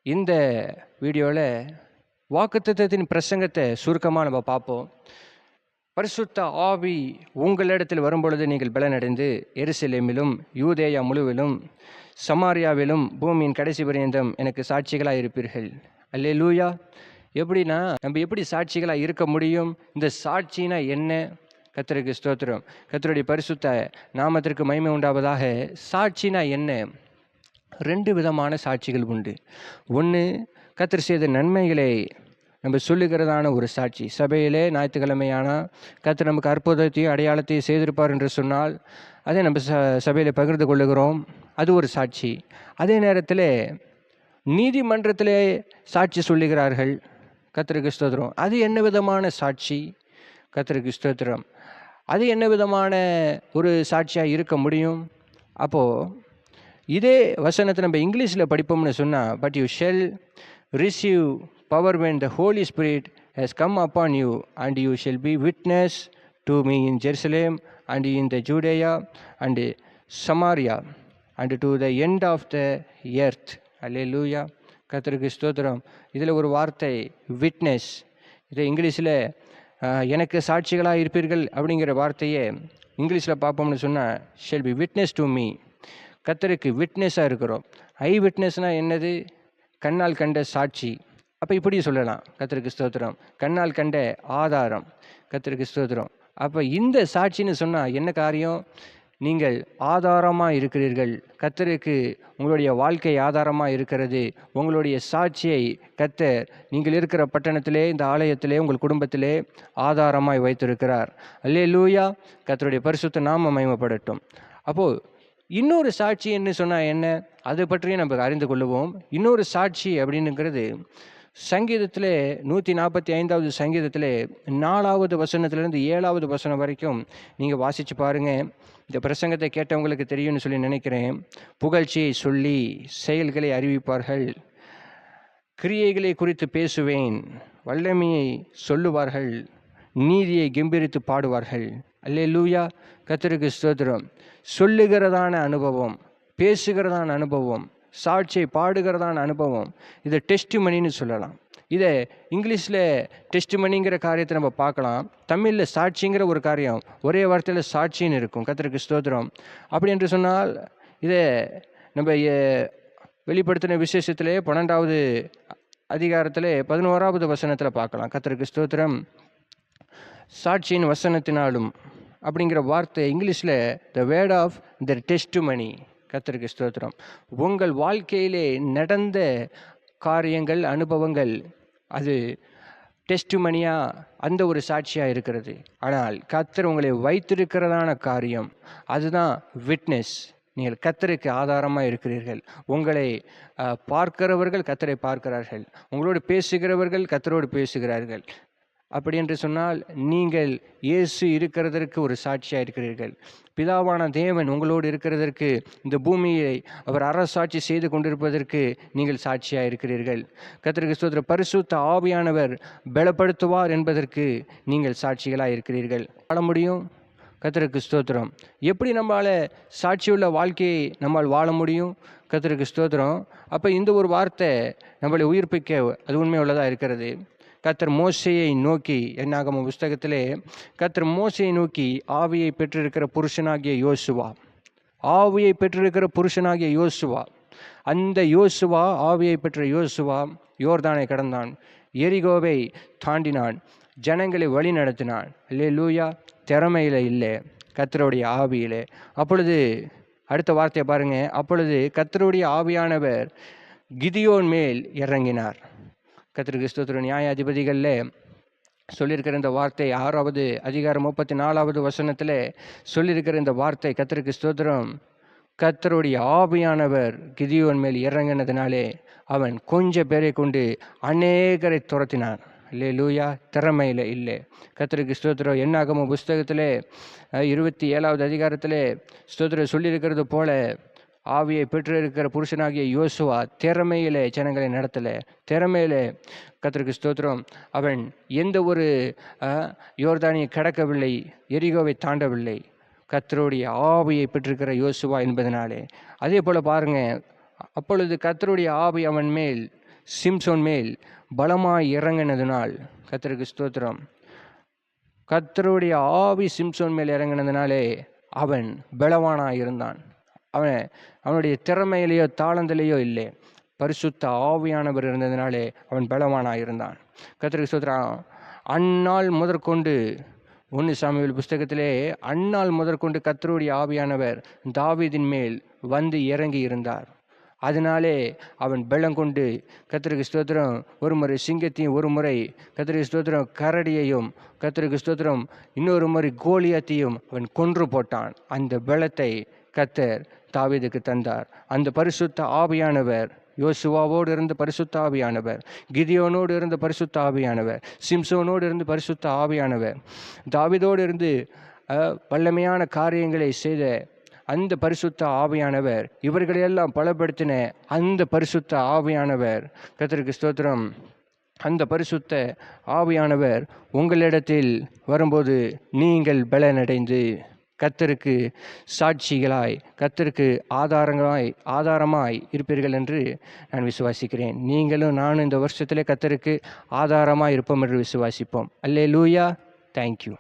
இந்த வீடியோவில் வாக்குத்தத்தத்தின் பிரசங்கத்தை சுருக்கமாக நம்ம பார்ப்போம். பரிசுத்த ஆவி உங்களிடத்தில் வரும்பொழுது நீங்கள் பலனடைந்து எருசலேமிலும் யூதேயா முழுவிலும் சமாரியாவிலும் பூமியின் கடைசி பரியந்தம் எனக்கு சாட்சிகளாக இருப்பீர்கள். அல்லேலூயா. எப்படின்னா நம்ம எப்படி சாட்சிகளாக இருக்க முடியும்? இந்த சாட்சினா என்ன? கர்த்தருக்கு ஸ்தோத்திரம். கர்த்தருடைய பரிசுத்த நாமத்திற்கு மகிமை உண்டாவதாக. சாட்சினா என்ன? 2 விதமான சாட்சிகள் உண்டு. ஒன்று, கர்த்தர் செய்த நன்மைகளை நம்ம சொல்லுகிறதான ஒரு சாட்சி. சபையிலே ஞாயிற்றுக்கிழமையானால் கர்த்தர் நமக்கு அற்புதத்தையும் அடையாளத்தையும் செய்திருப்பார் என்று சொன்னால் அதை நம்ம சபையில் பகிர்ந்து கொள்ளுகிறோம். அது ஒரு சாட்சி. அதே நேரத்தில் நீதிமன்றத்திலே சாட்சி சொல்லுகிறார்கள். கர்த்தருக்கு ஸ்தோத்திரம். அது என்ன விதமான சாட்சி? கர்த்தருக்கு ஸ்தோத்திரம். அது என்ன விதமான ஒரு சாட்சியாக இருக்க முடியும்? அப்போது இதே வசனத்தை நம்ம இங்கிலீஷில் படிப்போம்னு சொன்னால், but you shell receive power when the Holy Spirit has come upon you and you shall be witness to me in Jerusalem and in the Judea and Samaria and to the end of the earth. அல்லேலூயா. கர்த்தருக்கு ஸ்தோத்திரம். இதில் ஒரு வார்த்தை witness. இதை இங்கிலீஷில் எனக்கு சாட்சிகளாக இருப்பீர்கள் அப்படிங்கிற வார்த்தையை இங்கிலீஷில் பார்ப்போம்னு சொன்னால் shell B witness to me. கர்த்தருக்கு விட்னஸாக இருக்கிறோம். ஐ விட்னஸ்னால் என்னது? கண்ணால் கண்ட சாட்சி. அப்போ இப்படி சொல்லலாம். கர்த்தருக்கு ஸ்தோத்திரம். கண்ணால் கண்ட ஆதாரம். கர்த்தருக்கு ஸ்தோத்திரம். அப்போ இந்த சாட்சின்னு சொன்னால் என்ன காரியம்? நீங்கள் ஆதாரமாக இருக்கிறீர்கள். கர்த்தருக்கு உங்களுடைய வாழ்க்கை ஆதாரமாக இருக்கிறது. உங்களுடைய சாட்சியை கர்த்தர் நீங்கள் இருக்கிற பட்டணத்திலே, இந்த ஆலயத்திலே, உங்கள் குடும்பத்திலே ஆதாரமாய் வைத்திருக்கிறார். அல்லேலூயா. கர்த்தருடைய பரிசுத்த நாமம் மகிமைப்படட்டும். அப்போது இன்னொரு சாட்சி என்ன சொன்னால் என்ன? அதை பற்றியும் நம்ம அறிந்து கொள்ளுவோம். இன்னொரு சாட்சி அப்படின்னுங்கிறது சங்கீதத்தில் 145வது சங்கீதத்தில் 4வது வசனத்திலிருந்து 7வது வசனம் வரைக்கும் நீங்கள் வாசித்து பாருங்கள். இந்த பிரசங்கத்தை கேட்டவங்களுக்கு தெரியும்னு சொல்லி நினைக்கிறேன். புகழ்ச்சியை சொல்லி செயல்களை அறிவிப்பார்கள், கிரியைகளை குறித்து பேசுவேன், வல்லமையை சொல்லுவார்கள், நீதியை கெம்பீரித்து பாடுவார்கள். அல்லேலூயா. கர்த்தருக்கு ஸ்தோத்திரம். சொல்லுகிறதான அனுபவம், பேசுகிறதான அனுபவம், சாட்சியை பாடுகிறதான அனுபவம், இதை டெஸ்டிமனின்னு சொல்லலாம். இதை இங்கிலீஷில் டெஸ்டிமனிங்கிற காரியத்தை நம்ம பார்க்கலாம். தமிழில் சாட்சிங்கிற ஒரு காரியம் ஒரே வார்த்தையில் சாட்சின்னு இருக்கும். கர்த்தருக்கு ஸ்தோத்திரம். அப்படி என்று சொன்னால் இதை நம்ம வெளிப்படுத்தின விசேஷத்திலே 12வது அதிகாரத்தில் 11வது வசனத்தில் பார்க்கலாம். கர்த்தருக்கு ஸ்தோத்திரம். சாட்சியின் வசனத்தினாலும் அப்படிங்கிற வார்த்தை இங்கிலீஷில் the word of the testimony. கர்த்தருக்கு ஸ்தோத்திரம். உங்கள் வாழ்க்கையிலே நடந்த காரியங்கள், அனுபவங்கள், அது டெஸ்டிமனியாக அந்த ஒரு சாட்சியாக இருக்கிறது. ஆனால் கர்த்தர் உங்களை வைத்திருக்கிறதான காரியம் அதுதான் விட்னஸ். நீங்கள் கர்த்தருக்கு ஆதாரமாக இருக்கிறீர்கள். உங்களை பார்க்கிறவர்கள் கர்த்தரை பார்க்கிறார்கள். உங்களோடு பேசுகிறவர்கள் கர்த்தரோடு பேசுகிறார்கள். அப்படி என்று சொன்னால் நீங்கள் இயேசு இருக்கிறதற்கு ஒரு சாட்சியாக இருக்கிறீர்கள். பிதாவான தேவன் உங்களோடு இருக்கிறதற்கு, இந்த பூமியை அவர் அரசாட்சி செய்து கொண்டிருப்பதற்கு நீங்கள் சாட்சியாக இருக்கிறீர்கள். கர்த்தருக்கு ஸ்தோத்திரம். பரிசுத்த ஆவியானவர் பலப்படுத்துவார் என்பதற்கு நீங்கள் சாட்சிகளாக இருக்கிறீர்கள். வாழ முடியும். கர்த்தருக்கு ஸ்தோத்திரம். எப்படி நம்மளால் சாட்சியுள்ள வாழ்க்கையை நம்மால் வாழ முடியும்? கர்த்தருக்கு ஸ்தோத்திரம். அப்போ இந்த ஒரு வார்த்தை நம்மளை உயிர்ப்பிக்க அது உண்மை உள்ளதாக இருக்கிறது. கர்த்தர் மோசேயை நோக்கி, என்னாகமம் புஸ்தகத்திலே கர்த்தர் மோசேயை நோக்கி ஆவியை பெற்றிருக்கிற புருஷனாகிய யோசுவா, ஆவியை பெற்றிருக்கிற புருஷனாகிய யோசுவா, அந்த யோசுவா, ஆவியை பெற்ற யோசுவா யோர்தானை கடந்தான், எரிகோவை தாண்டினான், ஜனங்களை வழி நடத்தினான். அல்லேலூயா. திறமையில் இல்லை, கர்த்தருடைய ஆவியிலே. அப்பொழுது அடுத்த வார்த்தையை பாருங்க. அப்பொழுது கர்த்தருடைய ஆவியானவர் கிதியோன் மேல் இறங்கினார். கர்த்தருக்கு ஸ்தோத்திரம். நியாயாதிபதிகளில் சொல்லியிருக்கிற இந்த வார்த்தை 6வது அதிகாரம் 34வது வசனத்தில் சொல்லியிருக்கிற இந்த வார்த்தை, கர்த்தருக்கு ஸ்தோத்திரம். கர்த்தருடைய ஆவியானவர் கிதியோன் மேல் இறங்கினதுனாலே அவன் கொஞ்சம் பேரை கொண்டு அநேகரை துரத்தினான். அல்லேலூயா. திறமையில் இல்லை. கர்த்தருக்கு ஸ்தோத்திரம். என்னாகமம் புஸ்தகத்தில் 27வது அதிகாரத்தில் ஸ்தோத்திரம் சொல்லியிருக்கிறது போல ஆவியை பெற்றிருக்கிற புருஷனாகிய யோசுவா திறமையில் ஜனங்களை நடத்தலை. திறமையில் கர்த்தருக்கு ஸ்தோத்திரம். அவன் எந்த ஒரு யோர்தானியை கடக்கவில்லை, எரிகோவை தாண்டவில்லை. கர்த்தருடைய ஆவியை பெற்றிருக்கிற யோசுவா என்பதனாலே. அதே போல் பாருங்கள், அப்பொழுது கர்த்தருடைய ஆவி அவன் மேல் சிம்சோன் மேல் பலமாய் இறங்கினதுனால், கர்த்தருக்கு ஸ்தோத்திரம், கர்த்தருடைய ஆவி சிம்சோன் மேல் இறங்கினதுனாலே அவன் பலவானாய் இருந்தான். அவனுடைய திறமையிலேயோ தாளந்திலேயோ இல்லை, பரிசுத்த ஆவியானவர் இருந்ததினாலே அவன் பலவானாய் இருந்தான். கர்த்தருக்கு ஸ்தோத்திரம். அந்நாள் முதற்கொண்டு 1 சாமுவேல் புஸ்தகத்திலே அந்நாள் முதற்கொண்டு கர்த்தருடைய ஆவியானவர் தாவீதின் மேல் வந்து இறங்கி இருந்தார். அதனாலே அவன் பலம் கொண்டு, கர்த்தருக்கு ஸ்தோத்திரம், ஒரு முறை சிங்கத்தையும், ஒரு முறை கர்த்தருக்கு ஸ்தோத்திரம் கரடியையும், கர்த்தருக்கு ஸ்தோத்திரம் இன்னொரு முறை கோலியாத்தையும் அவன் கொன்று போட்டான். அந்த பலத்தை கர்த்தர் தாவீதுக்கு தந்தார். அந்த பரிசுத்த ஆவியானவர் யோசுவாவோடு இருந்த பரிசுத்த ஆவியானவர், கிதியோனோடு இருந்த பரிசுத்த ஆவியானவர், சிம்சோனோடு இருந்து பரிசுத்த ஆவியானவர், தாவீதோடு இருந்து வல்லமையான காரியங்களை செய்த அந்த பரிசுத்த ஆவியானவர், இவர்களையெல்லாம் பலப்படுத்தின அந்த பரிசுத்த ஆவியானவர், கர்த்தருக்கு ஸ்தோத்திரம், அந்த பரிசுத்த ஆவியானவர் உங்களிடத்தில் வரும்போது நீங்கள் பலனடைந்து கர்த்தருக்கு சாட்சிகளாய், கர்த்தருக்கு ஆதாரமாய் இருப்பீர்கள் என்று நான் விசுவாசிக்கிறேன். நீங்களும் நானும் இந்த வருஷத்திலே கர்த்தருக்கு ஆதாரமாய் இருப்போம் என்று விசுவாசிப்போம். அல்லேலூயா. தேங்க்யூ.